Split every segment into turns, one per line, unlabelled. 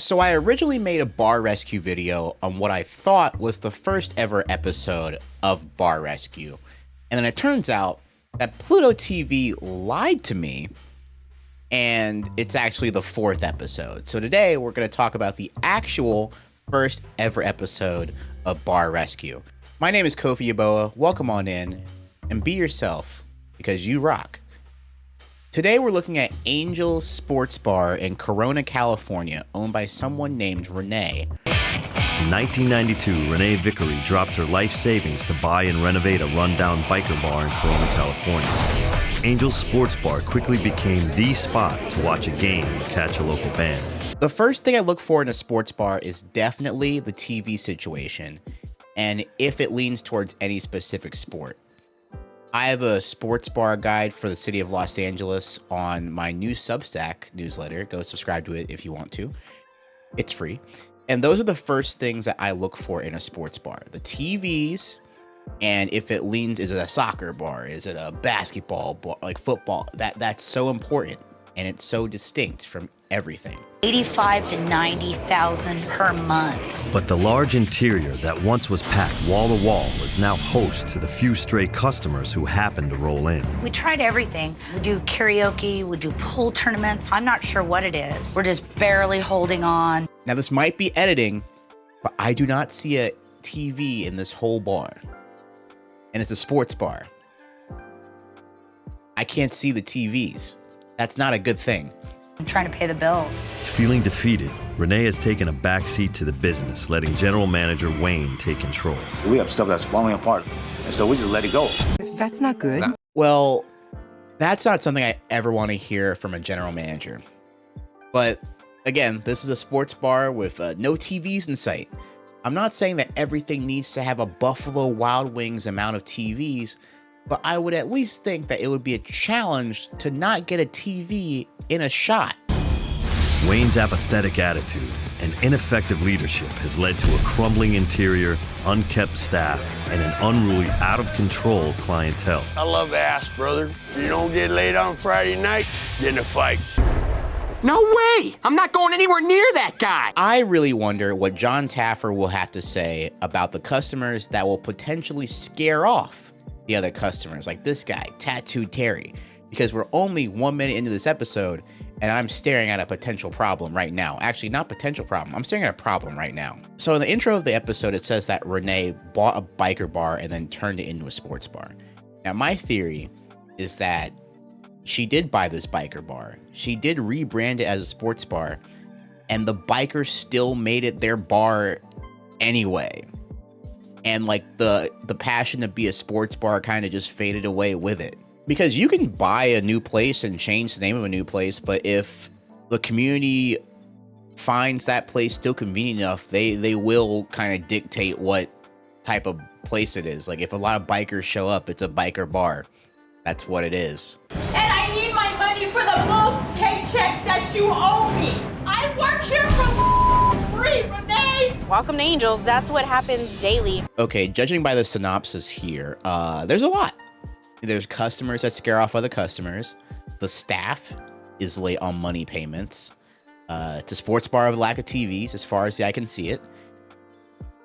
So I originally made a bar rescue video on what I thought was the first ever episode of Bar Rescue. And then it turns out that Pluto TV lied to me, and it's actually the fourth episode. So today we're going to talk about the actual first ever episode of Bar Rescue. My name is Kofie Yeboah. Welcome on in and be yourself because you rock. Today we're looking at Angel Sports Bar in Corona, California, owned by someone named Renee.
In 1992, Renee Vickery dropped her life savings to buy and renovate a rundown biker bar in Corona, California. Angel Sports Bar quickly became the spot to watch a game or catch a local band.
The first thing I look for in a sports bar is definitely the TV situation, and if it leans towards any specific sport. I have a sports bar guide for the city of Los Angeles on my new Substack newsletter. Go subscribe to it if you want to. It's free. And those are the first things that I look for in a sports bar. The TVs, and if it leans, is it a soccer bar? Is it a basketball bar, like football? That's so important, and it's so distinct from everything.
85 to 90,000 per month.
But the large interior that once was packed wall to wall is now host to the few stray customers who happen to roll in.
We tried everything. We do karaoke, we do pool tournaments. I'm not sure what it is. We're just barely holding on.
Now this might be editing, but I do not see a TV in this whole bar. And it's a sports bar. I can't see the TVs. That's not a good thing.
I'm trying to pay the bills.
Feeling defeated, Renee has taken a backseat to the business, letting general manager Wayne take control.
We have stuff that's falling apart, and so we just let it go.
That's not good.
Well, that's not something I ever want to hear from a general manager. But again, this is a sports bar with no TVs in sight. I'm not saying that everything needs to have a Buffalo Wild Wings amount of TVs, but I would at least think that it would be a challenge to not get a TV in a shot.
Wayne's apathetic attitude and ineffective leadership has led to a crumbling interior, unkept staff, and an unruly, out-of-control clientele.
I love to ask, brother. If you don't get laid on Friday night, then a fight.
No way! I'm not going anywhere near that guy!
I really wonder what John Taffer will have to say about the customers that will potentially scare off the other customers, like this guy, Tattooed Terry, because we're only 1 minute into this episode and I'm staring at a potential problem right now. Actually, not potential problem. I'm staring at a problem right now. So in the intro of the episode, it says that Renee bought a biker bar and then turned it into a sports bar. Now, my theory is that she did buy this biker bar. She did rebrand it as a sports bar, and the bikers still made it their bar anyway. And like the passion to be a sports bar kind of just faded away with it. Because you can buy a new place and change the name of a new place, but if the community finds that place still convenient enough, they will kind of dictate what type of place it is. Like if a lot of bikers show up, it's a biker bar. That's what it is.
And I need my money for the both paychecks that you owe me. I work here for free, Renee.
Welcome to Angels. That's what happens daily.
Okay, judging by the synopsis here, there's a lot. There's customers that scare off other customers. The staff is late on money payments. It's a sports bar with lack of TVs, as far as the eye can see it.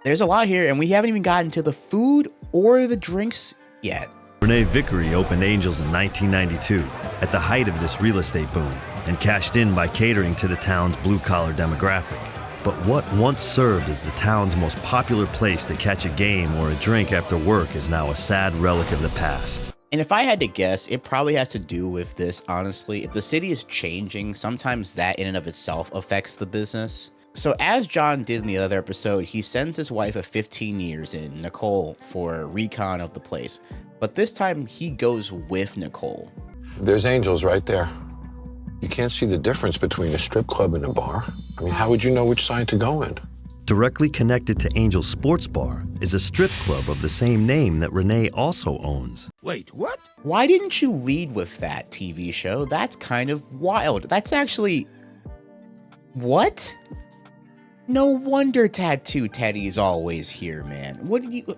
There's a lot here, and we haven't even gotten to the food or the drinks yet.
Renee Vickery opened Angels in 1992 at the height of this real estate boom and cashed in by catering to the town's blue-collar demographic. But what once served as the town's most popular place to catch a game or a drink after work is now a sad relic of the past.
And if I had to guess, it probably has to do with this, honestly. If the city is changing, sometimes that in and of itself affects the business. So as John did in the other episode, he sends his wife of 15 years in, Nicole, for a recon of the place. But this time he goes with Nicole.
There's Angels right there. You can't see the difference between a strip club and a bar. I mean, how would you know which side to go in?
Directly connected to Angel Sports Bar is a strip club of the same name that Renee also owns.
Wait, what?
Why didn't you lead with that TV show? That's kind of wild. That's actually... What? No wonder Tattoo Teddy's always here, man. What did you...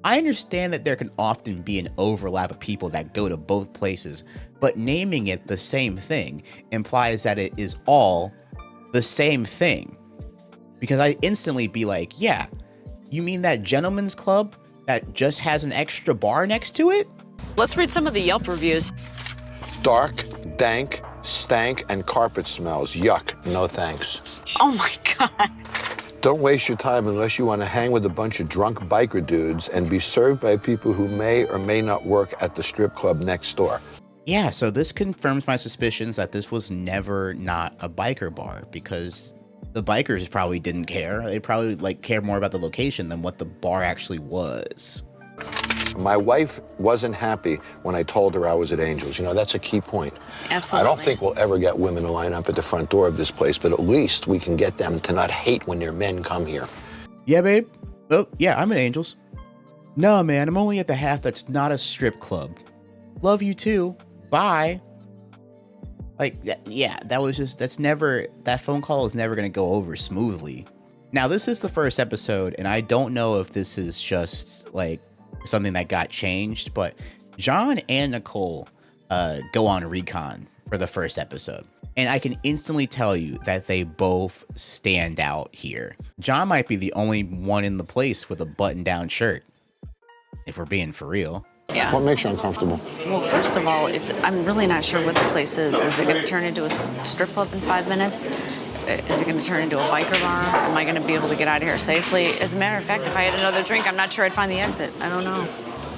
I understand that there can often be an overlap of people that go to both places, but naming it the same thing implies that it is all the same thing. Because I instantly be like, yeah, you mean that gentleman's club that just has an extra bar next to it?
Let's read some of the Yelp reviews.
Dark, dank, stank, and carpet smells. Yuck. No thanks.
Oh my God.
Don't waste your time unless you want to hang with a bunch of drunk biker dudes and be served by people who may or may not work at the strip club next door.
Yeah, so this confirms my suspicions that this was never not a biker bar, because the bikers probably didn't care. They probably like cared more about the location than what the bar actually was.
My wife wasn't happy when I told her I was at Angels. You know, that's a key point.
Absolutely.
I don't think we'll ever get women to line up at the front door of this place, but at least we can get them to not hate when their men come here.
Yeah, babe. Oh, yeah, I'm at Angels. No, man, I'm only at the half that's not a strip club. Love you too. Bye. Like, yeah, that phone call is never going to go over smoothly. Now, this is the first episode, and I don't know if this is just like something that got changed, but John and Nicole go on recon for the first episode. And I can instantly tell you that they both stand out here. John might be the only one in the place with a button-down shirt, if we're being for real.
Yeah.
What makes you uncomfortable?
Well, first of all, I'm really not sure what the place is. Is it going to turn into a strip club in 5 minutes? Is it going to turn into a biker bar? Am I going to be able to get out of here safely? As a matter of fact, if I had another drink, I'm not sure I'd find the exit. I don't know.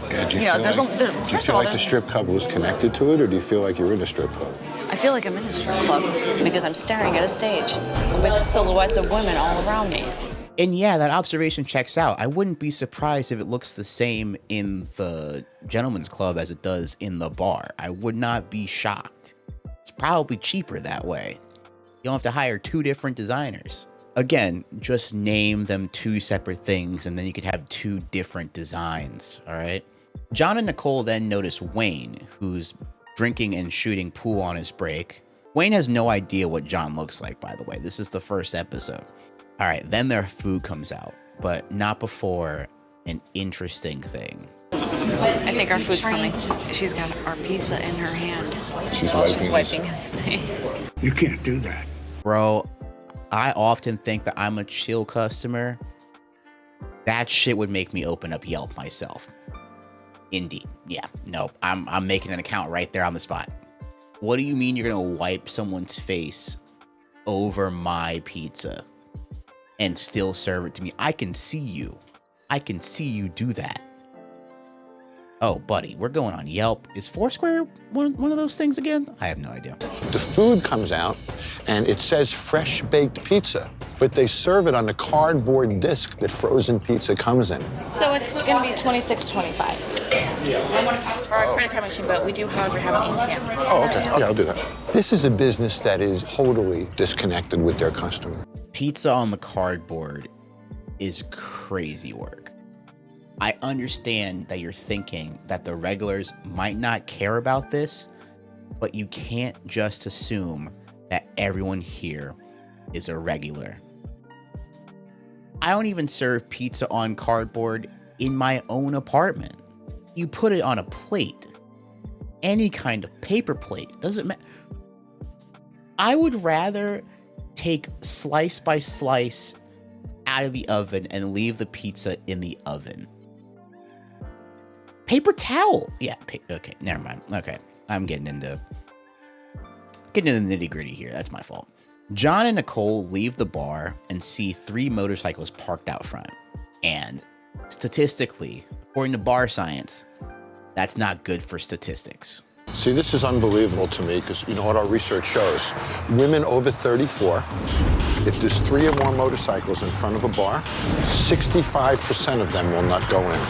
Yeah, do you feel like the strip club was connected to it, or do you feel like you're in a strip club?
I feel like I'm in a strip club because I'm staring at a stage with silhouettes of women all around me.
And yeah, that observation checks out. I wouldn't be surprised if it looks the same in the gentleman's club as it does in the bar. I would not be shocked. It's probably cheaper that way. You don't have to hire 2 different designers. Again, just name them 2 separate things and then you could have 2 different designs, all right? John and Nicole then notice Wayne, who's drinking and shooting pool on his break. Wayne has no idea what John looks like, by the way. This is the first episode. All right, then their food comes out, but not before an interesting thing.
I think our food's coming. She's got our pizza in her hand.
She's
wiping his face.
You can't do that.
Bro, I often think that I'm a chill customer. That shit would make me open up Yelp myself. Indeed. Yeah, no, I'm making an account right there on the spot. What do you mean you're gonna wipe someone's face over my pizza and still serve it to me? I can see you. I can see you do that. Oh, buddy, we're going on Yelp. Is Foursquare one of those things again? I have no idea.
The food comes out, and it says fresh baked pizza, but they serve it on the cardboard disc that frozen pizza comes in.
So it's going to be $26.25. Our credit card machine, but we do, however, have an ATM.
Oh, okay. Yeah, I'll do that. This is a business that is totally disconnected with their customer.
Pizza on the cardboard is crazy work. I understand that you're thinking that the regulars might not care about this, but you can't just assume that everyone here is a regular. I don't even serve pizza on cardboard in my own apartment. You put it on a plate, any kind of paper plate, doesn't matter. I would rather take slice by slice out of the oven and leave the pizza in the oven. Paper towel. Yeah, okay, never mind. Okay, I'm getting into the nitty gritty here. That's my fault. John and Nicole leave the bar and see 3 motorcycles parked out front. And statistically, according to bar science, that's not good for statistics.
See, this is unbelievable to me because, you know what our research shows? Women over 34, if there's 3 or more motorcycles in front of a bar, 65% of them will not go in.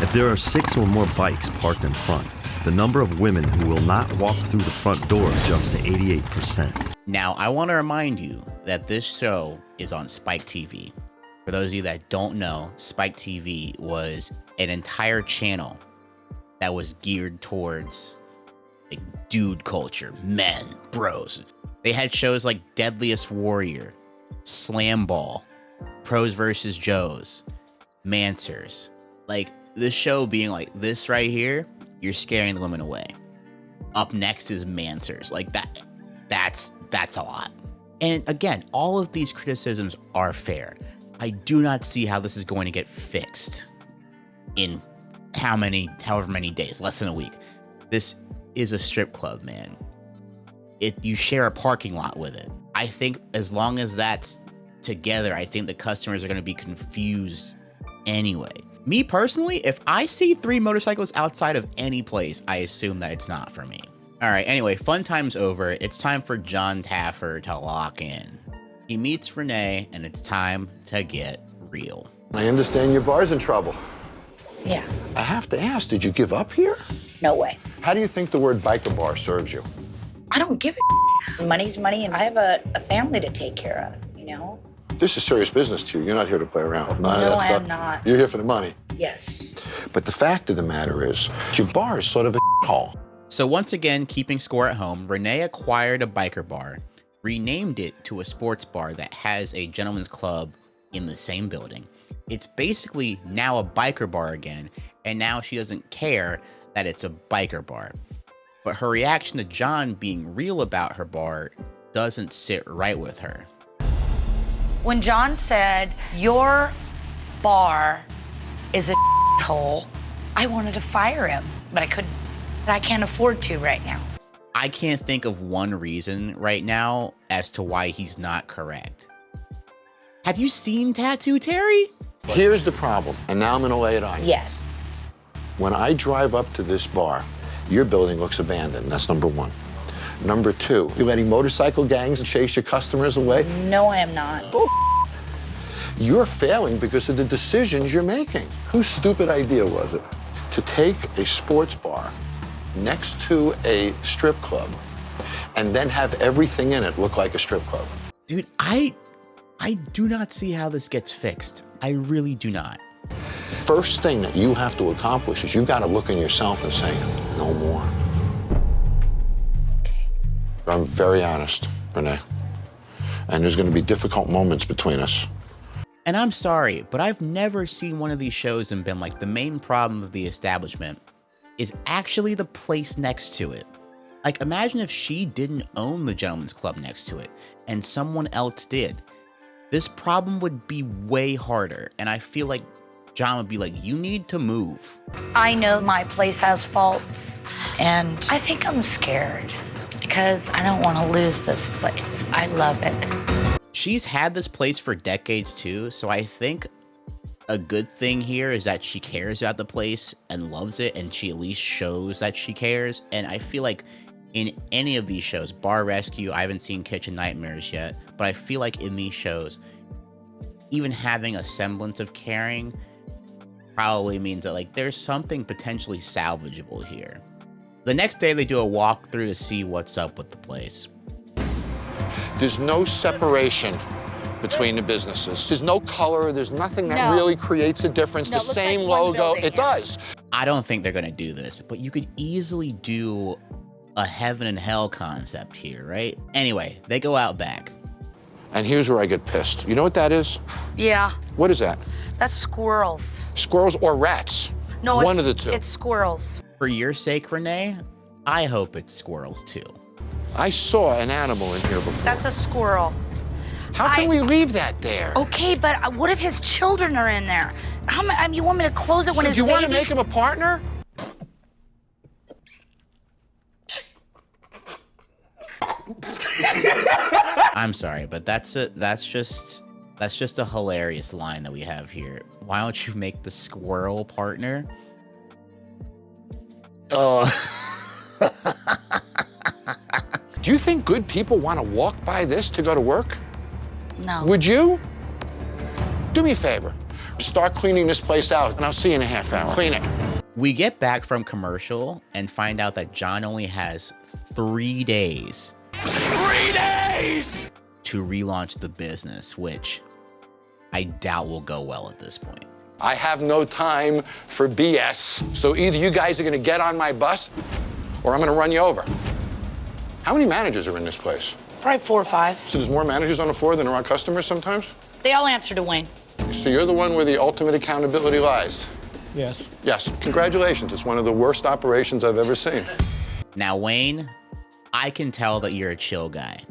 If there are 6 or more bikes parked in front, the number of women who will not walk through the front door jumps to 88%.
Now, I want to remind you that this show is on Spike TV. For those of you that don't know, Spike TV was an entire channel that was geared towards like dude culture, men, bros. They had shows like Deadliest Warrior, Slam Ball, Pros vs. Joes, Mansers. Like, this show being like this right here, you're scaring the women away. Up next is Mansers. Like that's a lot. And again, all of these criticisms are fair. I do not see how this is going to get fixed in however many days, less than a week. This is a strip club, man. You share a parking lot with it. I think as long as that's together, I think the customers are going to be confused anyway. Me personally, if I see 3 motorcycles outside of any place, I assume that it's not for me. All right, anyway, fun time's over. It's time for John Taffer to lock in. He meets Renee, and it's time to get real.
I understand your bar's in trouble.
Yeah.
I have to ask, did you give up here?
No way.
How do you think the word biker bar serves you?
I don't give a Money's money, and I have a family to take care of, you know?
This is serious business to you. You're not here to play around with none of
No,
that
I
stuff.
am not.
You're here for the money.
Yes.
But the fact of the matter is, your bar is sort of a hole.
So once again, keeping score at home, Renee acquired a biker bar, renamed it to a sports bar that has a gentleman's club in the same building. It's basically now a biker bar again, and now she doesn't care that it's a biker bar. But her reaction to John being real about her bar doesn't sit right with her.
When John said, your bar is a hole, I wanted to fire him, but I couldn't. I can't afford to right now.
I can't think of one reason right now as to why he's not correct. Have you seen Tattoo Terry?
Here's the problem, and now I'm gonna lay it on you.
Yes.
When I drive up to this bar, your building looks abandoned. That's number one. Number two, you're letting motorcycle gangs chase your customers away?
No, I am not.
You're failing because of the decisions you're making. Whose stupid idea was it to take a sports bar next to a strip club and then have everything in it look like a strip club?
Dude, I do not see how this gets fixed. I really do not.
First thing that you have to accomplish is you got to look in yourself and say, no more.
Okay.
I'm very honest, Renee. And there's going to be difficult moments between us.
And I'm sorry, but I've never seen one of these shows and been like, the main problem of the establishment is actually the place next to it. Like, imagine if she didn't own the gentleman's club next to it and someone else did. This problem would be way harder, and I feel like John would be like, you need to move.
I know my place has faults, and I think I'm scared because I don't want to lose this place. I love it.
She's had this place for decades too, so I think a good thing here is that she cares about the place and loves it, and she at least shows that she cares. And I feel like in any of these shows, Bar Rescue, I haven't seen Kitchen Nightmares yet, but I feel like in these shows, even having a semblance of caring probably means that like there's something potentially salvageable here. The next day they do a walkthrough to see what's up with the place.
There's no separation between the businesses. There's no color. There's nothing that really creates a difference. The same logo. It does.
I don't think they're going to do this, but you could easily do a heaven and hell concept here, right? Anyway, they go out back.
And here's where I get pissed. You know what that is?
Yeah.
What is that?
That's squirrels.
Squirrels or rats?
No,
one of the two.
It's squirrels.
For your sake, Renee, I hope it's squirrels too.
I saw an animal in here before.
That's a squirrel.
How can we leave that there?
Okay, but what if his children are in there? You want me to close it when his
you
babies...
want to make him a partner?
I'm sorry, but that's just a hilarious line that we have here. Why don't you make the squirrel partner? Oh.
Do you think good people want to walk by this to go to work?
No.
Would you? Do me a favor. Start cleaning this place out, and I'll see you in a half hour. Clean it.
We get back from commercial and find out that John only has 3 days.
3 days!
To relaunch the business, which I doubt will go well at this point.
I have no time for BS. So either you guys are going to get on my bus, or I'm going to run you over. How many managers are in this place?
Probably 4 or 5.
So there's more managers on the floor than there are customers sometimes?
They all answer to Wayne.
So you're the one where the ultimate accountability lies?
Yes.
Yes. Congratulations. It's one of the worst operations I've ever seen.
Now, Wayne, I can tell that you're a chill guy.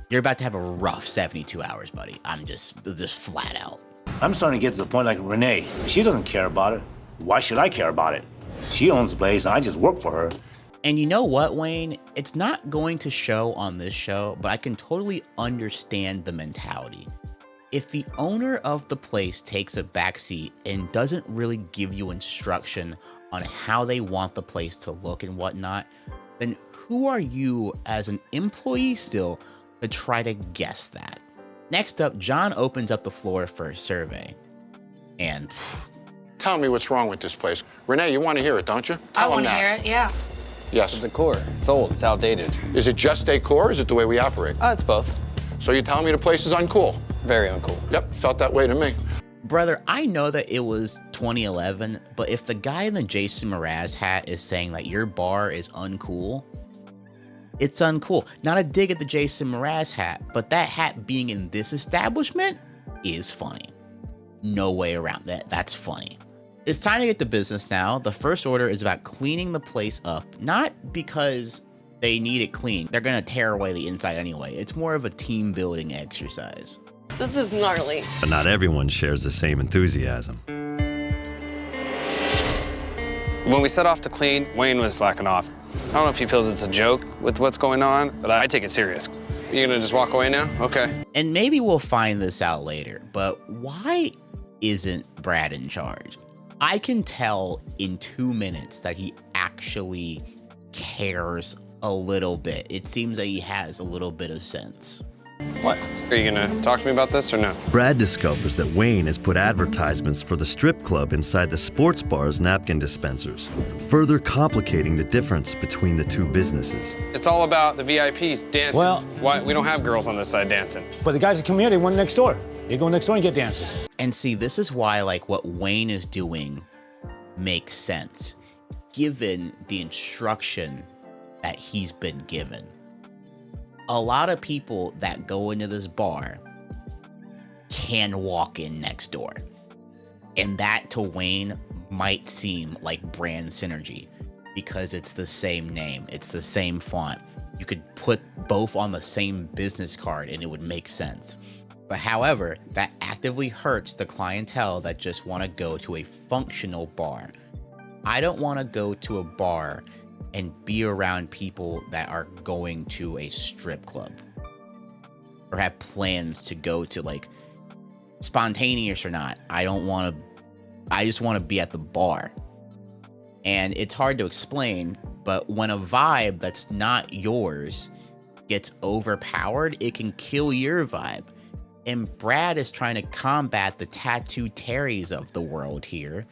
You're about to have a rough 72 hours, buddy. I'm just flat out.
I'm starting to get to the point like Renee. She doesn't care about it. Why should I care about it? She owns the place and I just work for her.
And you know what, Wayne? It's not going to show on this show, but I can totally understand the mentality. If the owner of the place takes a backseat and doesn't really give you instruction on how they want the place to look and whatnot, then who are you as an employee still to try to guess that? Next up, John opens up the floor for a survey. And
Tell me what's wrong with this place. Renee, you want to hear it, don't you?
I want to hear it, yeah.
Yes.
The decor. It's old. It's outdated.
Is it just decor or is it the way we operate?
It's both.
So you're telling me the place is uncool?
Very uncool.
Yep, felt that way to me.
brother, I know that it was 2011, but if the guy in the Jason Mraz hat is saying that your bar is uncool, it's uncool. Not a dig at the Jason Mraz hat, but that hat being in this establishment is funny. No way around that. That's funny. It's time to get to business now. The first order is about cleaning the place up, not because they need it clean. They're gonna tear away the inside anyway. It's more of a team building exercise.
This is gnarly.
But not everyone shares the same enthusiasm.
When we set off to clean, Wayne was slacking off. I don't know if he feels it's a joke with what's going on, but I take it serious. You gonna just walk away now? Okay.
And maybe we'll find this out later, but why isn't Brad in charge? I can tell in 2 minutes that he actually cares a little bit. It seems that he has a little bit of sense.
What? Are you gonna talk to me about this or no?
Brad discovers that Wayne has put advertisements for the strip club inside the sports bar's napkin dispensers, further complicating the difference between the two businesses.
It's all about the VIPs, dances.
Well,
why we don't have girls on this side dancing.
But the guys that come here, they went next door. They go next door and get dances.
And see, this is why, like, what Wayne is doing makes sense, given the instruction that he's been given. A lot of people that go into this bar can walk in next door. And that to Wayne might seem like brand synergy because it's the same name, it's the same font. You could put both on the same business card and it would make sense. But however, that actively hurts the clientele that just want to go to a functional bar. I don't want to go to a bar and be around people that are going to a strip club or have plans to go to, like, spontaneous or not. I just want to be at the bar. And it's hard to explain, but when a vibe that's not yours gets overpowered, it can kill your vibe. And Brad is trying to combat the Tattoo Terrys of the world here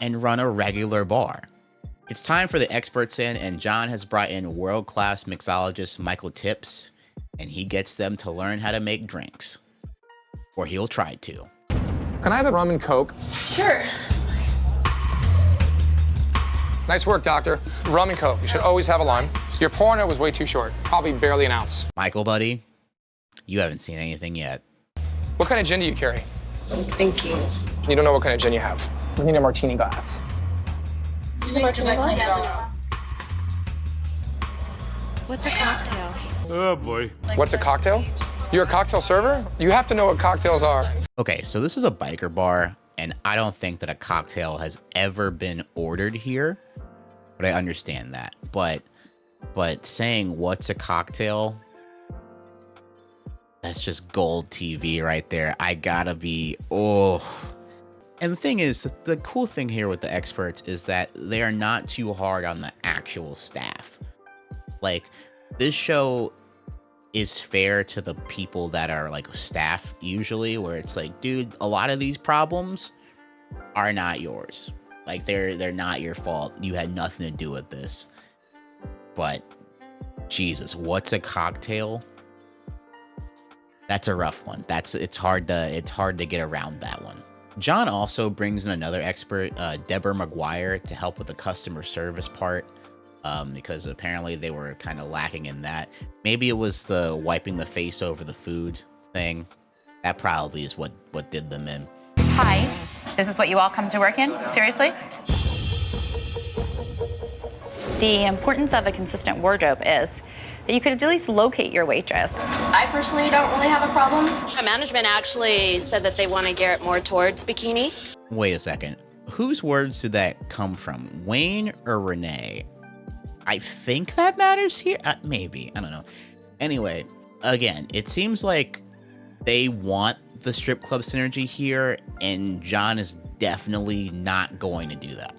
and run a regular bar. It's time for the experts in, and John has brought in world-class mixologist Michael Tips, and he gets them to learn how to make drinks. Or he'll try to.
Can I have a rum and Coke?
Sure.
Nice work, doctor. Rum and Coke. You should always have a lime. Your porno was way too short. Probably barely an ounce.
Michael, buddy, you haven't seen anything yet.
What kind of gin do you carry?
Thank you.
You don't know what kind of gin you have. We need a martini glass.
This is a martini glass?
What's a cocktail?
Oh, boy.
What's a cocktail? You're a cocktail server? You have to know what cocktails are.
Okay, so this is a biker bar, and I don't think that a cocktail has ever been ordered here, but I understand that. But saying what's a cocktail, that's just gold TV right there. I gotta be, oh. And the thing is, the cool thing here with the experts is that they are not too hard on the actual staff. Like, this show is fair to the people that are, like, staff usually, where it's like, dude, a lot of these problems are not yours. Like, they're not your fault. You had nothing to do with this. But Jesus, what's a cocktail? That's a rough one. It's hard to get around that one. John also brings in another expert, Deborah McGuire, to help with the customer service part, because apparently they were kind of lacking in that. Maybe it was the wiping the face over the food thing. That probably is what did them in.
Hi, this is what you all come to work in? Seriously? The importance of a consistent wardrobe is that you could at least locate your waitress.
I personally don't really have a problem.
My management actually said that they want to gear it more towards bikini.
Wait a second. Whose words did that come from? Wayne or Renee? I think that matters here. Maybe. I don't know. Anyway, again, it seems like they want the strip club synergy here, and John is definitely not going to do that.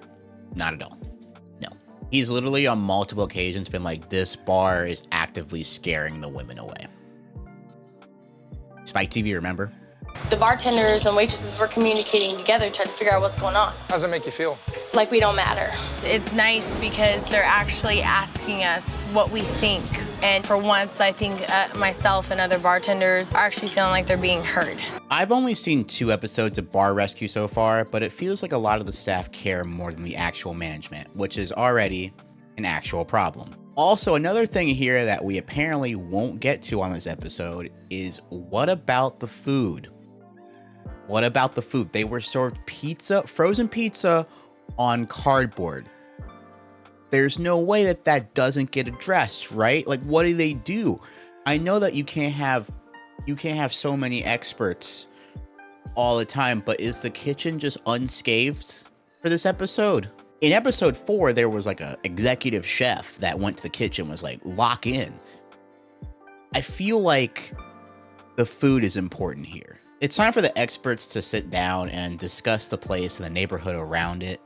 Not at all. No. He's literally on multiple occasions been like, this bar is actively scaring the women away. Spike TV, remember?
The bartenders and waitresses were communicating together, trying to figure out what's going on.
How does it make you feel?
Like we don't matter.
It's nice because they're actually asking us what we think. And for once, I think myself and other bartenders are actually feeling like they're being heard.
I've only seen 2 episodes of Bar Rescue so far, but it feels like a lot of the staff care more than the actual management, which is already an actual problem. Also, another thing here that we apparently won't get to on this episode is what about the food? What about the food? They were served pizza, frozen pizza on cardboard. There's no way that that doesn't get addressed, right? Like, what do they do? I know that you can't have so many experts all the time, but is the kitchen just unscathed for this episode? In episode 4, there was like a executive chef that went to the kitchen, was like, lock in. I feel like the food is important here. It's time for the experts to sit down and discuss the place and the neighborhood around it.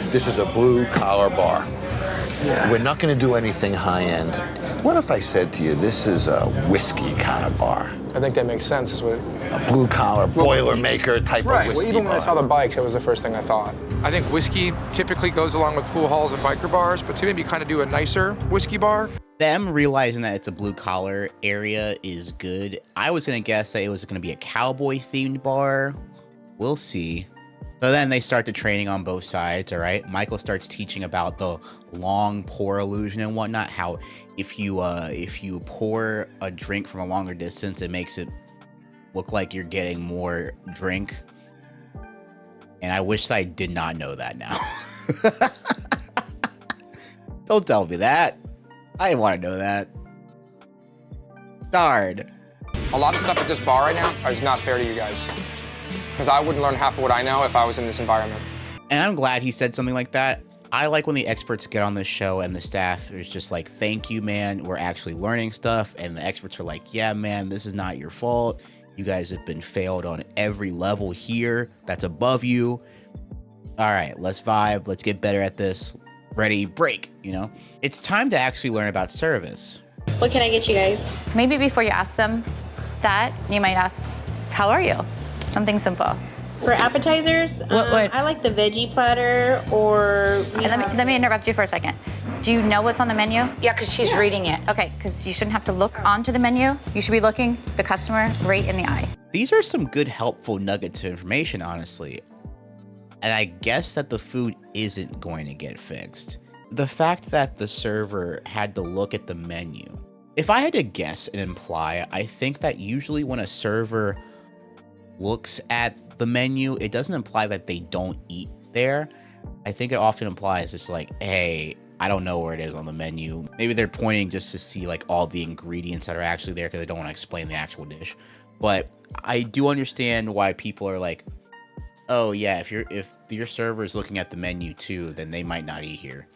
This is a blue-collar bar. Yeah. We're not going to do anything high-end. What if I said to you, this is a whiskey kind of bar?
I think that makes sense. Is what
a blue-collar, boilermaker type of whiskey
Well, even when
bar.
I saw the bikes, that was the first thing I thought.
I think whiskey typically goes along with pool halls and biker bars, but to maybe kind of do a nicer whiskey bar.
Them realizing that it's a blue-collar area is good. I was going to guess that it was going to be a cowboy-themed bar. We'll see. So then they start the training on both sides, all right? Michael starts teaching about the long pour illusion and whatnot, how if you pour a drink from a longer distance, it makes it look like you're getting more drink. And I wish I did not know that now. Don't tell me that. I didn't want to know that. Darn.
A lot of stuff at this bar right now is not fair to you guys. Because I wouldn't learn half of what I know if I was in this environment.
And I'm glad he said something like that. I like when the experts get on this show and the staff is just like, thank you, man. We're actually learning stuff. And the experts are like, yeah, man, this is not your fault. You guys have been failed on every level here that's above you. All right, let's vibe. Let's get better at this. Ready, break, you know? It's time to actually learn about service.
What can I get you guys?
Maybe before you ask them that, you might ask, how are you? Something simple.
For appetizers, I like the veggie platter or...
Let me interrupt you for a second. Do you know what's on the menu?
Yeah, because she's reading it.
Okay, because you shouldn't have to look onto the menu. You should be looking the customer right in the eye.
These are some good, helpful nuggets of information, honestly. And I guess that the food isn't going to get fixed. The fact that the server had to look at the menu. If I had to guess and imply, I think that usually when a server looks at the menu, it doesn't imply that they don't eat there. I think it often implies just like, hey, I don't know where it is on the menu. Maybe they're pointing just to see like all the ingredients that are actually there because they don't want to explain the actual dish. But I do understand why people are like, oh yeah, if your server is looking at the menu too, then they might not eat here.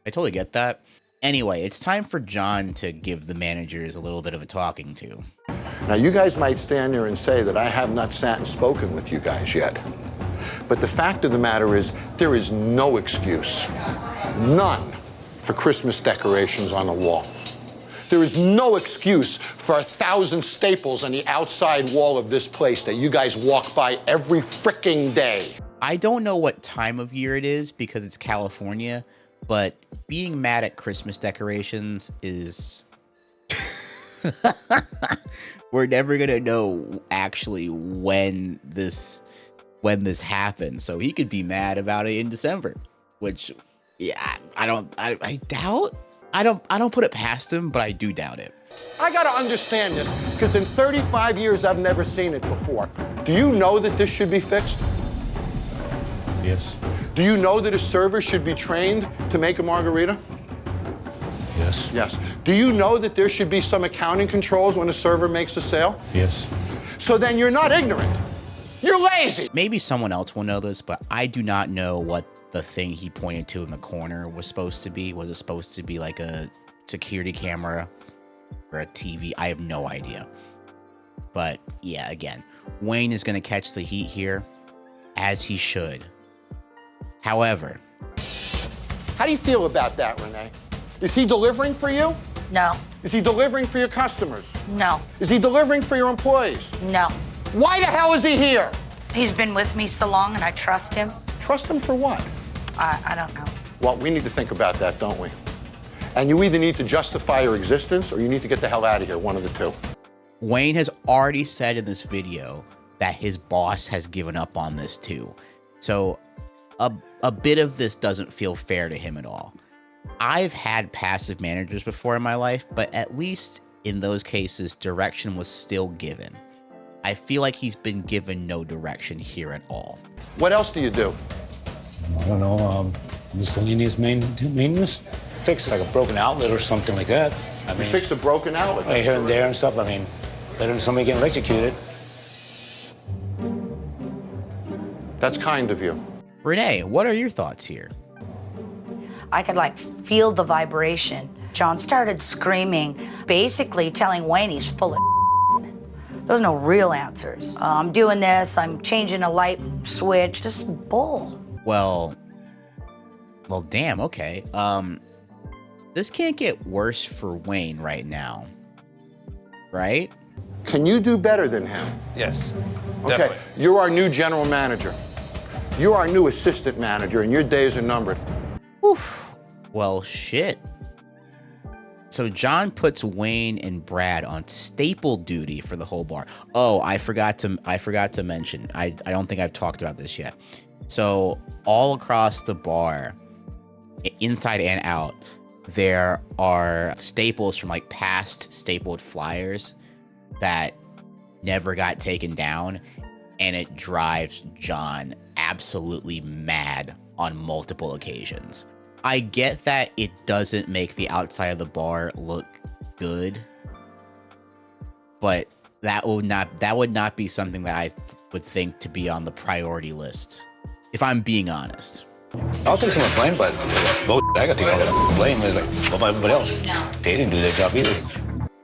I totally get that. Anyway, it's time for John to give the managers a little bit of a talking to.
Now, you guys might stand there and say that I have not sat and spoken with you guys yet. But the fact of the matter is, there is no excuse, none, for Christmas decorations on the wall. There is no excuse for 1,000 staples on the outside wall of this place that you guys walk by every fricking day.
I don't know what time of year it is because it's California, but being mad at Christmas decorations is... We're never gonna know actually when this happens. So he could be mad about it in December, which, yeah, I don't put it past him, but I do doubt it.
I gotta understand this, because in 35 years I've never seen it before. Do you know that this should be fixed?
Yes.
Do you know that a server should be trained to make a margarita? Yes. Yes. Do you know that there should be some accounting controls when a server makes a sale?
Yes.
So then you're not ignorant. You're lazy.
Maybe someone else will know this, but I do not know what the thing he pointed to in the corner was supposed to be. Was it supposed to be like a security camera or a TV? I have no idea. But yeah, again, Wayne is going to catch the heat here, as he should. However,
how do you feel about that, Renee? Is he delivering for you?
No.
Is he delivering for your customers?
No.
Is he delivering for your employees?
No.
Why the hell is he here?
He's been with me so long and I trust him.
Trust him for what?
I don't know.
Well, we need to think about that, don't we? And you either need to justify your existence or you need to get the hell out of here, one of the two.
Wayne has already said in this video that his boss has given up on this too. So a bit of this doesn't feel fair to him at all. I've had passive managers before in my life, but at least in those cases, direction was still given. I feel like he's been given no direction here at all.
What else do you do?
I don't know, miscellaneous maintenance?
Fix like a broken outlet or something like that. I mean,
You fix a broken outlet?
like here and there and stuff. I mean, better than somebody getting electrocuted.
That's kind of you.
Renee, what are your thoughts here?
I could like feel the vibration. John started screaming, basically telling Wayne he's full of There was no real answers. I'm doing this, I'm changing a light switch, just bull.
Well, damn, okay. This can't get worse for Wayne right now, right?
Can you do better than him?
Yes.
Okay,
Definitely.
you're our new general manager. You're our new assistant manager, and your days are numbered.
Oof. Well, shit. So John puts Wayne and Brad on staple duty for the whole bar. Oh, I forgot to mention. I don't think I've talked about this yet. So all across the bar, inside and out, there are staples from like past stapled flyers that never got taken down, and it drives John absolutely mad on multiple occasions. I get that it doesn't make the outside of the bar look good, but that would not be something that I would think to be on the priority list, if I'm being honest.
I'll take some blame, but both I got to take all the blame. Like, what about everybody else? They didn't do their job either.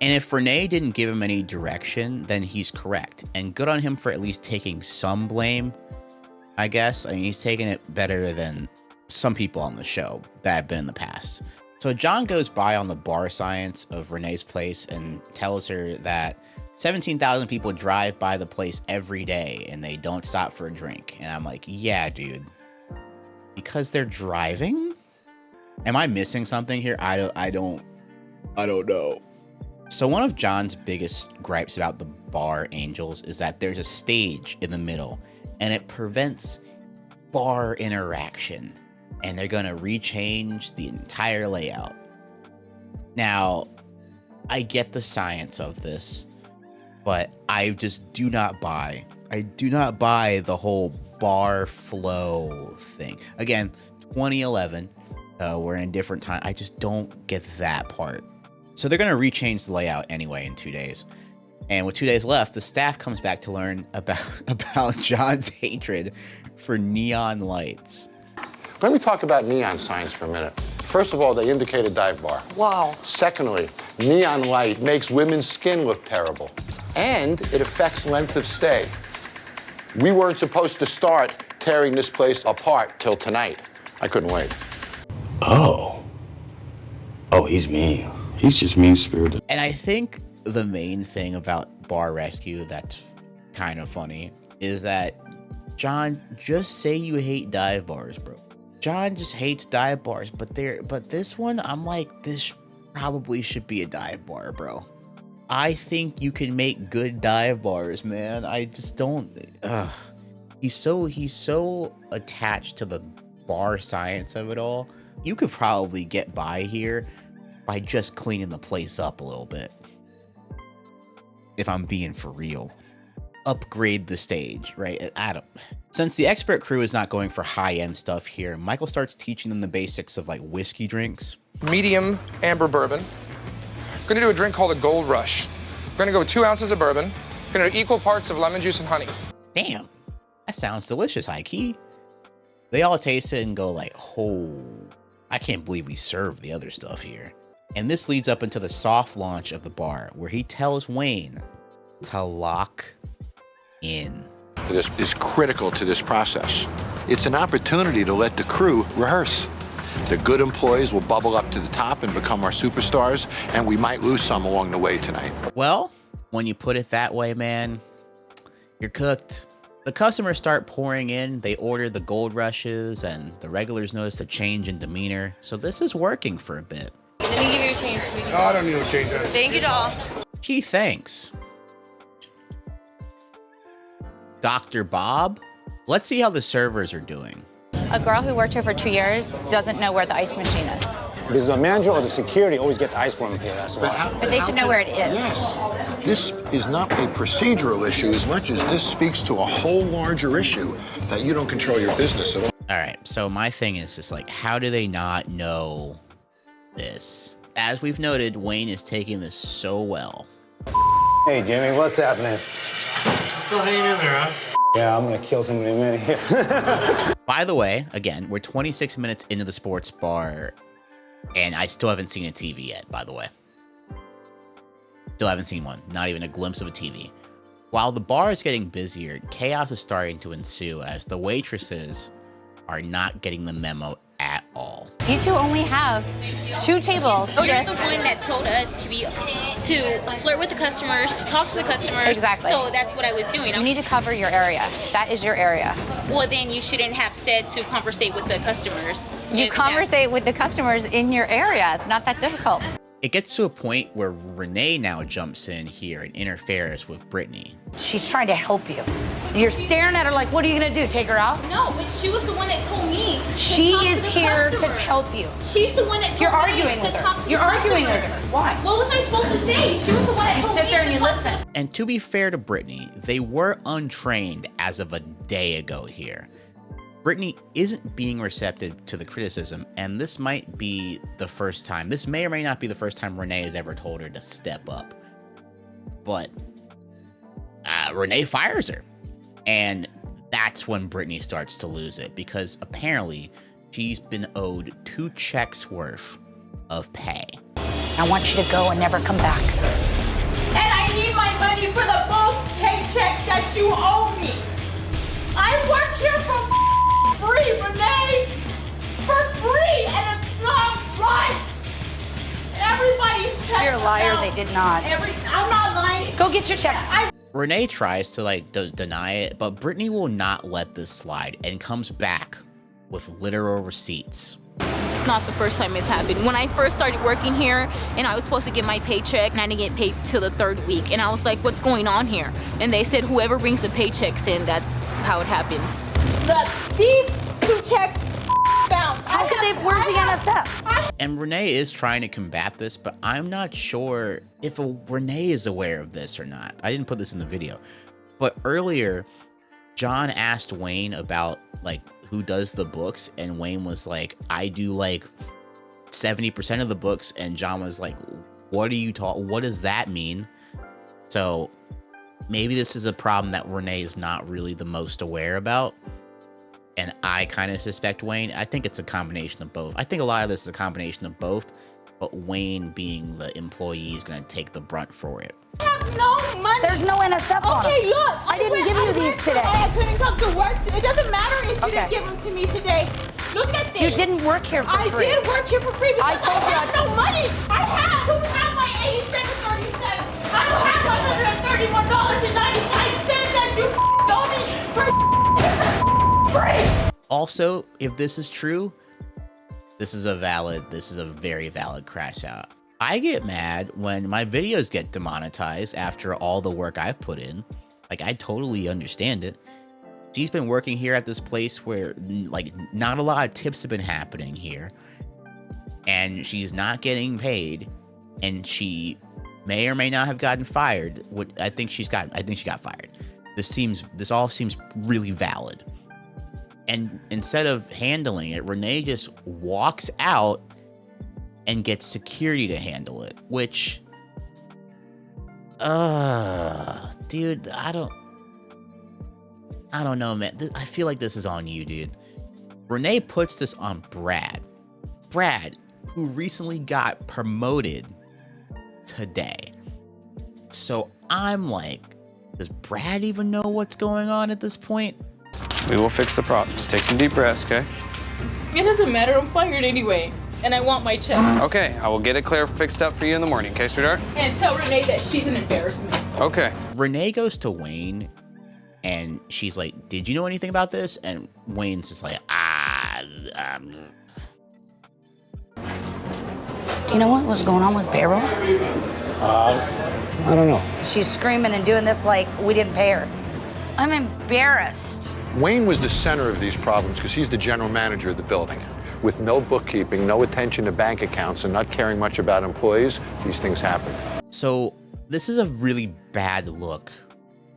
And if Renee didn't give him any direction, then he's correct. And good on him for at least taking some blame, I guess. I mean, he's taking it better than some people on the show that have been in the past. So John goes by on the bar science of Renee's place and tells her that 17,000 people drive by the place every day and they don't stop for a drink. And I'm like, yeah, dude. Because they're driving? Am I missing something here? I don't know. So one of John's biggest gripes about the bar Angels is that there's a stage in the middle and it prevents bar interaction, and they're gonna rechange the entire layout. Now, I get the science of this, but I just do not buy the whole bar flow thing. Again, 2011, we're in a different time. I just don't get that part. So they're going to rechange the layout anyway in 2 days. And with 2 days left, the staff comes back to learn about John's hatred for neon lights.
Let me talk about neon signs for a minute. First of all, they indicate a dive bar.
Wow.
Secondly, neon light makes women's skin look terrible, and it affects length of stay. We weren't supposed to start tearing this place apart till tonight. I couldn't wait.
Oh, he's mean. He's just mean-spirited.
And I think the main thing about Bar Rescue that's kind of funny is that, John, just say you hate dive bars, bro. John just hates dive bars, but this one, I'm like, this probably should be a dive bar, bro. I think you can make good dive bars, man. I just don't. He's so attached to the bar science of it all. You could probably get by here by just cleaning the place up a little bit. If I'm being for real. Upgrade the stage, right? Since the expert crew is not going for high-end stuff here, Michael starts teaching them the basics of like whiskey drinks.
medium amber bourbon. We're gonna do a drink called a Gold Rush. We're gonna go with 2 ounces of bourbon. We're gonna do equal parts of lemon juice and honey.
Damn, that sounds delicious, high key. They all taste it and go like, oh, I can't believe we served the other stuff here. And this leads up into the soft launch of the bar, where he tells Wayne to lock in.
This is critical to this process. It's an opportunity to let the crew rehearse. The good employees will bubble up to the top and become our superstars, and we might lose some along the way tonight.
Well, when you put it that way, man, you're cooked. The customers start pouring in. They order the Gold Rushes, and the regulars notice a change in demeanor. So this is working for a bit.
Let me give you a change, sweetie.
No, I don't need no change.
Thank you, doll.
Gee, thanks. Dr. Bob? Let's see how the servers are doing.
A girl who worked here for 2 years doesn't know where the ice machine is.
Because the manager or the security always get the ice from here, that's why.
But they should know where it is.
Yes. This is not a procedural issue as much as this speaks to a whole larger issue that you don't control your business at all.
All right, so my thing is just like, how do they not know this? As we've noted, Wayne is taking this so well.
Hey, Jimmy, what's happening?
Still hanging in there, huh?
Yeah, I'm gonna kill somebody in a minute here.
By the way, again, we're 26 minutes into the sports bar, and I still haven't seen a TV yet, by the way. Still haven't seen one. Not even a glimpse of a TV. While the bar is getting busier, chaos is starting to ensue as the waitresses are not getting the memo at all.
You two only have 2 tables.
You're the one that told us to flirt with the customers, to talk to the customers.
Exactly.
So that's what I was doing.
You need to cover your area. That is your area.
Well, then you shouldn't have said to conversate with the customers.
You conversate with the customers in your area. It's not that difficult.
It gets to a point where Renee now jumps in here and interferes with Brittany.
She's trying to help you. You're staring at her like, what are you gonna do, take her out?
No, but she was the one that told me.
She is here to help you.
She's the one that told
You're
me
arguing
to
with
talk
her.
to
You're
the
arguing with
customer.
her. Why?
What was I supposed to say? She was the one that
You
told
sit
me
there
to
and you
talk
listen.
And to be fair to Brittany, they were untrained as of a day ago here. Brittany isn't being receptive to the criticism, and this might be the first time. This may or may not be the first time Renee has ever told her to step up. But Renee fires her. And that's when Brittany starts to lose it, because apparently she's been owed 2 checks worth of pay.
I want you to go and never come back.
And I need my money for the both paychecks that you owe me. I work here for free, Renee! For free, and it's not right! Everybody's check.
You're a liar, they did not.
I'm not lying.
Go get your check.
Renee tries to deny it, but Brittany will not let this slide and comes back with literal receipts.
It's not the first time it's happened. When I first started working here and I was supposed to get my paycheck and I didn't get paid till the 3rd week, and I was like, what's going on here? And they said whoever brings the paychecks in, that's how it happens.
Look, these 2 checks bounce.
How could they? Where's the NSF?
And Renee is trying to combat this, but I'm not sure if Renee is aware of this or not. I didn't put this in the video. But earlier, John asked Wayne about who does the books, and Wayne was like, I do 70% of the books, and John was like, what does that mean? So maybe this is a problem that Renee is not really the most aware about. And I kind of suspect Wayne. I think it's a combination of both. I think a lot of this is a combination of both, but Wayne, being the employee, is going to take the brunt for it.
I have no money.
There's no NSF on
Okay,
them.
look.
I didn't give you these today.
I couldn't come to work. It doesn't matter if you didn't give them to me today. Look at this.
You didn't work here for free.
I did work here for free because
I told you
have no money. I don't have my $87.37. I don't have $131.99 that you owe me for free.
Also, if this is true, this is a very valid crash out. I get mad when my videos get demonetized after all the work I've put in. I totally understand it. She's been working here at this place where not a lot of tips have been happening here, and she's not getting paid, and she may or may not have gotten fired. I think she got fired. This all seems really valid. And instead of handling it, Renee just walks out and gets security to handle it, which, dude, I don't know, man. I feel like this is on you, dude. Renee puts this on Brad, who recently got promoted today. So I'm like, does Brad even know what's going on at this point?
We will fix the problem. Just take some deep breaths, okay?
It doesn't matter. I'm fired anyway, and I want my check.
Okay, I will get it fixed up for you in the morning, okay, sweetheart?
And tell Renee that she's an embarrassment.
Okay.
Renee goes to Wayne, and she's like, "Did you know anything about this?" And Wayne's just like,
You know what was going on with Beryl?
I don't know.
She's screaming and doing this like we didn't pay her. I'm embarrassed.
Wayne was the center of these problems because he's the general manager of the building. With no bookkeeping, no attention to bank accounts, and not caring much about employees, these things happen.
So this is a really bad look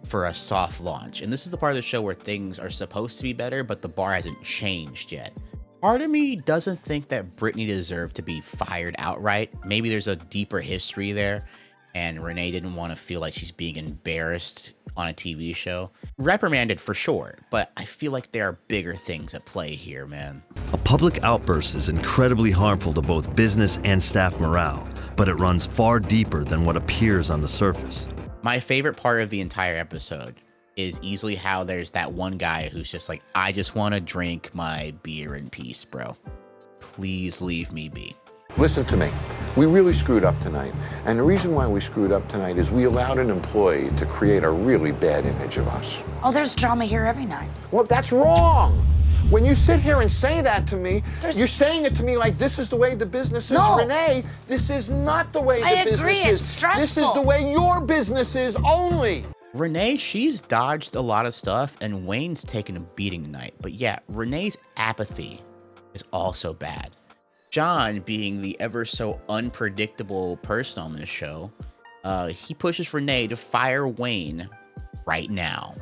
for a soft launch. And this is the part of the show where things are supposed to be better, but the bar hasn't changed yet. Part of me doesn't think that Brittany deserved to be fired outright. Maybe there's a deeper history there, and Renee didn't want to feel like she's being embarrassed on a TV show. Reprimanded for sure, but I feel like there are bigger things at play here, man.
A public outburst is incredibly harmful to both business and staff morale, but it runs far deeper than what appears on the surface.
My favorite part of the entire episode is easily how there's that one guy who's just like, I just want to drink my beer in peace, bro. Please leave me be.
Listen to me. We really screwed up tonight. And the reason why we screwed up tonight is we allowed an employee to create a really bad image of us.
Oh, there's drama here every night.
Well, that's wrong. When you sit here and say that to me, you're saying it to me like this is the way the business is.
No.
Renee, this is not the way the business is.
It's stressful.
This is the way your business is only.
Renee, she's dodged a lot of stuff, and Wayne's taken a beating tonight. But yeah, Renee's apathy is also bad. John, being the ever so unpredictable person on this show, he pushes Renee to fire Wayne right now.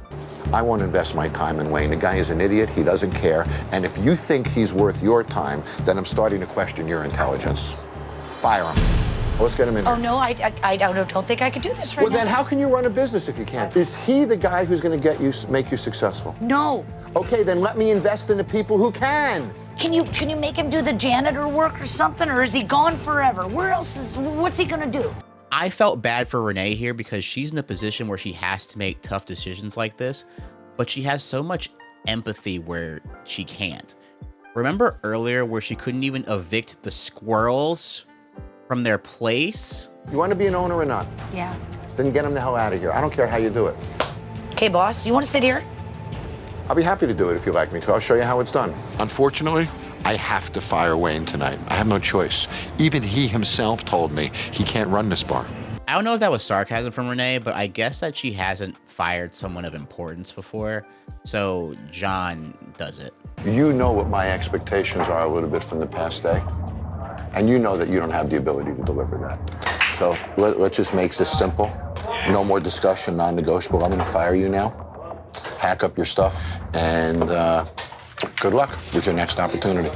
I won't invest my time in Wayne. The guy is an idiot. He doesn't care. And if you think he's worth your time, then I'm starting to question your intelligence. Fire him. Let's get him in here.
Oh, no, I don't think I could do this right now.
Well, then how can you run a business if you can't? Is he the guy who's going to make you successful?
No.
Okay, then let me invest in the people who can.
Can you make him do the janitor work or something, or is he gone forever? What's he gonna do?
I felt bad for Renee here because she's in a position where she has to make tough decisions like this, but she has so much empathy where she can't. Remember earlier where she couldn't even evict the squirrels from their place?
You want to be an owner or not?
Yeah.
Then get him the hell out of here. I don't care how you do it.
Okay, boss, you want to sit here?
I'll be happy to do it if you'd like me to. I'll show you how it's done. Unfortunately, I have to fire Wayne tonight. I have no choice. Even he himself told me he can't run this bar.
I don't know if that was sarcasm from Renee, but I guess that she hasn't fired someone of importance before, so John does it.
You know what my expectations are a little bit from the past day, and you know that you don't have the ability to deliver that. So let's just make this simple. No more discussion, non-negotiable. I'm going to fire you now. Pack up your stuff, and good luck with your next opportunity.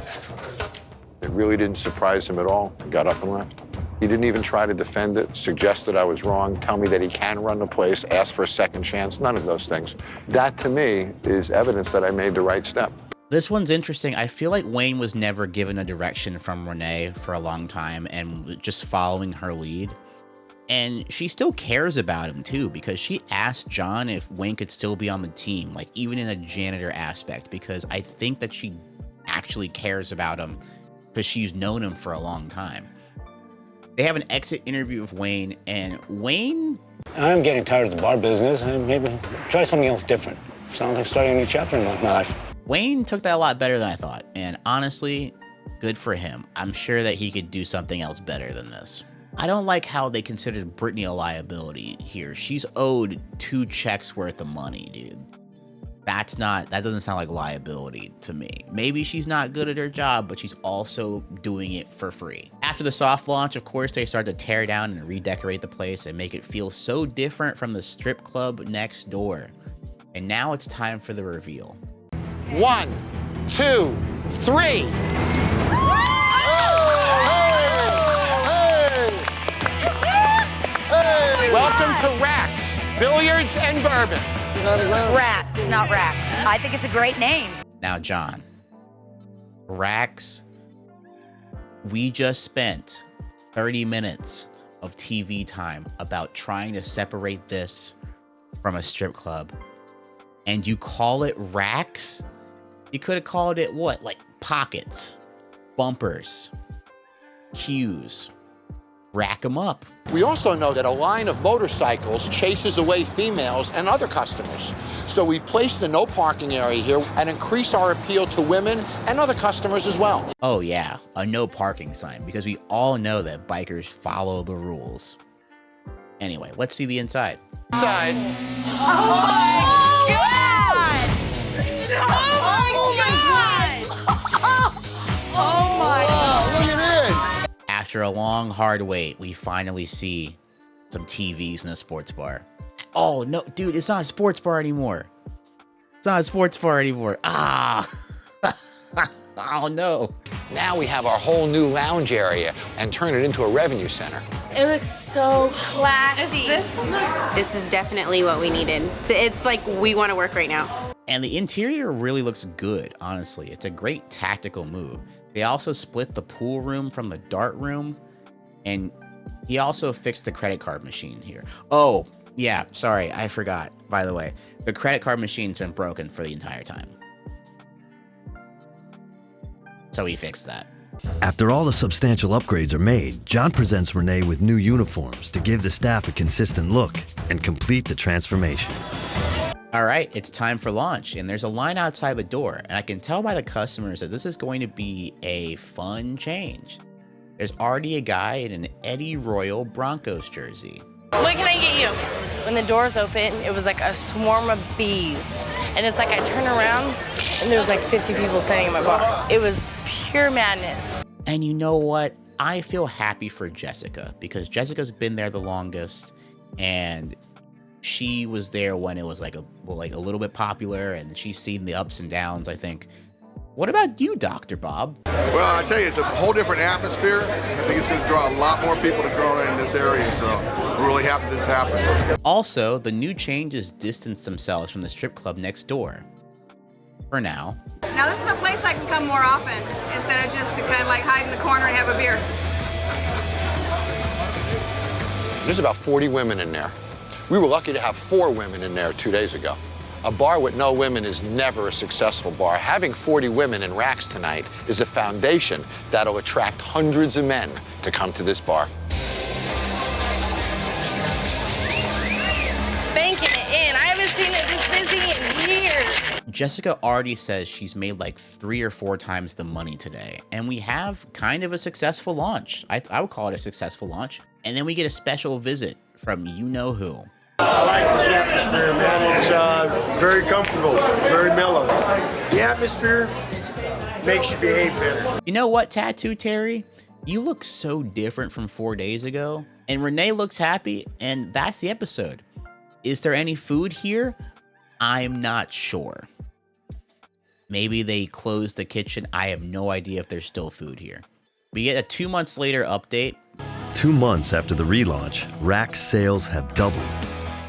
It really didn't surprise him at all. He got up and left. He didn't even try to defend it, suggest that I was wrong, tell me that he can run the place, ask for a second chance, none of those things. That, to me, is evidence that I made the right step.
This one's interesting. I feel like Wayne was never given a direction from Renee for a long time and just following her lead. And she still cares about him too, because she asked John if Wayne could still be on the team, like even in a janitor aspect, because I think that she actually cares about him because she's known him for a long time. They have an exit interview of Wayne, and Wayne...
I'm getting tired of the bar business, and maybe try something else different. Sounds like starting a new chapter in my life.
Wayne took that a lot better than I thought, and honestly, good for him. I'm sure that he could do something else better than this. I don't like how they considered Brittany a liability here. She's owed 2 checks worth of money, dude. That doesn't sound like liability to me. Maybe she's not good at her job, but she's also doing it for free. After the soft launch, of course, they start to tear down and redecorate the place and make it feel so different from the strip club next door. And now it's time for the reveal.
1, 2, 3.
Welcome to Racks, Billiards and Bourbon.
Rats, not racks. I think it's a great name.
Now, John, Rax, we just spent 30 minutes of TV time about trying to separate this from a strip club, and you call it Rax? You could have called it what? Like pockets, bumpers, cues. Rack them up.
We also know that a line of motorcycles chases away females and other customers. So we placed the no parking area here and increase our appeal to women and other customers as well.
Oh yeah, a no parking sign, because we all know that bikers follow the rules. Anyway, let's see the inside.
Inside.
Oh my God! Oh my God!
Oh my
God! Look at this!
After a long, hard wait, we finally see some TVs in a sports bar. Oh no, dude, it's not a sports bar anymore. It's not a sports bar anymore. Ah! Oh no.
Now we have our whole new lounge area and turn it into a revenue center.
It looks so classy.
This is definitely what we needed. It's like we want to work right now.
And the interior really looks good, honestly. It's a great tactical move. They also split the pool room from the dart room, and he also fixed the credit card machine here. Oh, yeah, sorry, I forgot, by the way. The credit card machine's been broken for the entire time. So he fixed that.
After all the substantial upgrades are made, John presents Renee with new uniforms to give the staff a consistent look and complete the transformation.
All right, it's time for launch, and there's a line outside the door, and I can tell by the customers that this is going to be a fun change. There's already a guy in an Eddie Royal Broncos jersey.
What can I get you? When the doors open, it was like a swarm of bees. And it's like I turn around, and there was like 50 people sitting in my bar. It was pure madness.
And you know what? I feel happy for Jessica, because Jessica's been there the longest, and she was there when it was like a little bit popular, and she's seen the ups and downs, I think. What about you, Dr. Bob?
Well, I tell you, it's a whole different atmosphere. I think it's going to draw a lot more people to Corona in this area, so we're really happy this happened.
Also, the new changes distance themselves from the strip club next door. For now.
Now, this is a place I can come more often, instead of just to kind of like hide in the corner and have a beer.
There's about 40 women in there. We were lucky to have 4 women in there 2 days ago. A bar with no women is never a successful bar. Having 40 women in Racks tonight is a foundation that'll attract hundreds of men to come to this bar.
Banking it in. I haven't seen it this busy in years.
Jessica already says she's made like 3 or 4 times the money today, and we have kind of a successful launch. I would call it a successful launch. And then we get a special visit from you-know-who.
I like this atmosphere, man. It's very comfortable, very mellow. The atmosphere makes you behave better.
You know what, Tattoo Terry? You look so different from 4 days ago. And Renee looks happy, and that's the episode. Is there any food here? I'm not sure. Maybe they closed the kitchen. I have no idea if there's still food here. We get a 2 months later update.
2 months after the relaunch, Rack's sales have doubled.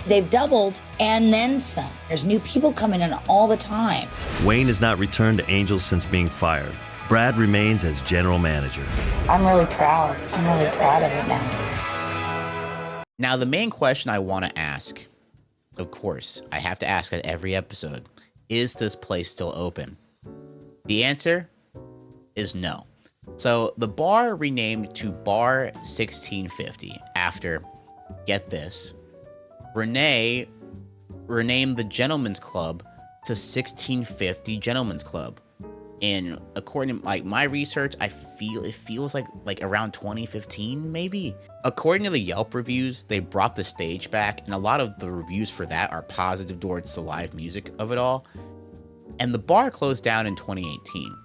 They've doubled and then some. There's new people coming in all the time.
Wayne has not returned to Angels since being fired. Brad remains as general manager.
I'm really proud. I'm really proud of it now.
Now, the main question I want to ask, of course, I have to ask at every episode, is this place still open? The answer is no. So the bar renamed to Bar 1650 after, get this, Renee renamed the Gentleman's Club to 1650 Gentleman's Club. And according to like my research, it feels like around 2015 maybe. According to the Yelp reviews, they brought the stage back, and a lot of the reviews for that are positive towards the live music of it all. And the bar closed down in 2018,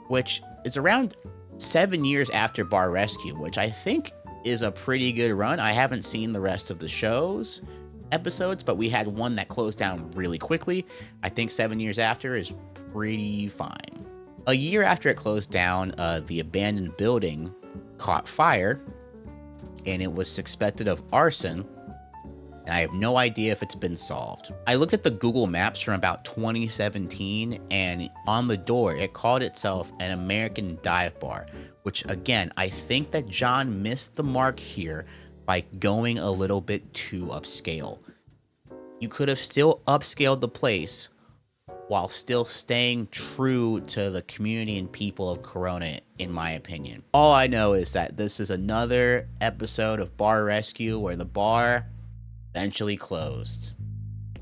which is around 7 years after Bar Rescue, which I think is a pretty good run. I haven't seen the rest of the show's episodes, but we had one that closed down really quickly. I think 7 years after is pretty fine. A year after it closed down, the abandoned building caught fire, and it was suspected of arson and I have no idea if it's been solved. I looked at the Google Maps from about 2017, and on the door, it called itself an American dive bar, which again, I think that John missed the mark here by going a little bit too upscale. You could have still upscaled the place while still staying true to the community and people of Corona, in my opinion. All I know is that this is another episode of Bar Rescue where the bar eventually closed.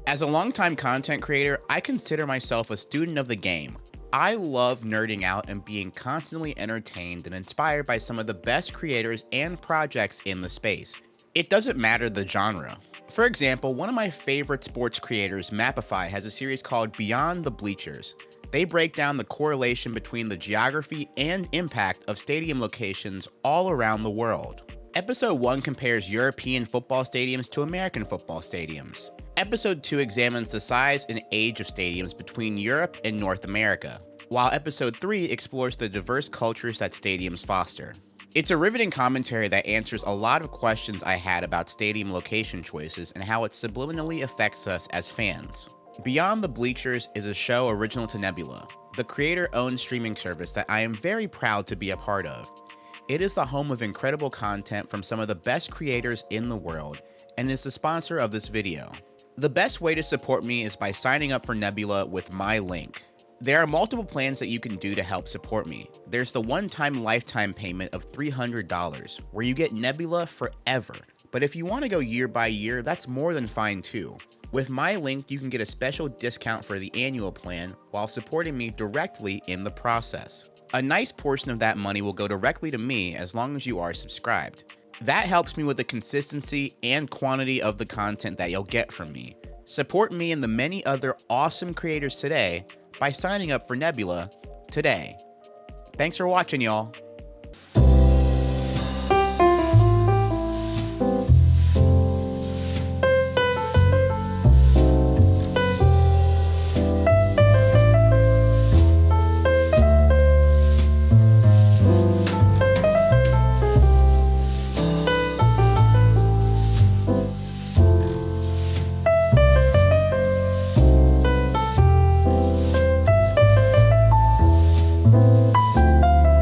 As a longtime content creator, I consider myself a student of the game. I love nerding out and being constantly entertained and inspired by some of the best creators and projects in the space. It doesn't matter the genre. For example, one of my favorite sports creators, Mapify, has a series called Beyond the Bleachers. They break down the correlation between the geography and impact of stadium locations all around the world. Episode 1 compares European football stadiums to American football stadiums. Episode 2 examines the size and age of stadiums between Europe and North America, while Episode 3 explores the diverse cultures that stadiums foster. It's a riveting commentary that answers a lot of questions I had about stadium location choices and how it subliminally affects us as fans. Beyond the Bleachers is a show original to Nebula, the creator-owned streaming service that I am very proud to be a part of. It is the home of incredible content from some of the best creators in the world and is the sponsor of this video. The best way to support me is by signing up for Nebula with my link. There are multiple plans that you can do to help support me. There's the one-time lifetime payment of $300, where you get Nebula forever. But if you want to go year by year, that's more than fine too. With my link, you can get a special discount for the annual plan while supporting me directly in the process. A nice portion of that money will go directly to me as long as you are subscribed. That helps me with the consistency and quantity of the content that you'll get from me. Support me and the many other awesome creators today by signing up for Nebula today. Thanks for watching, y'all.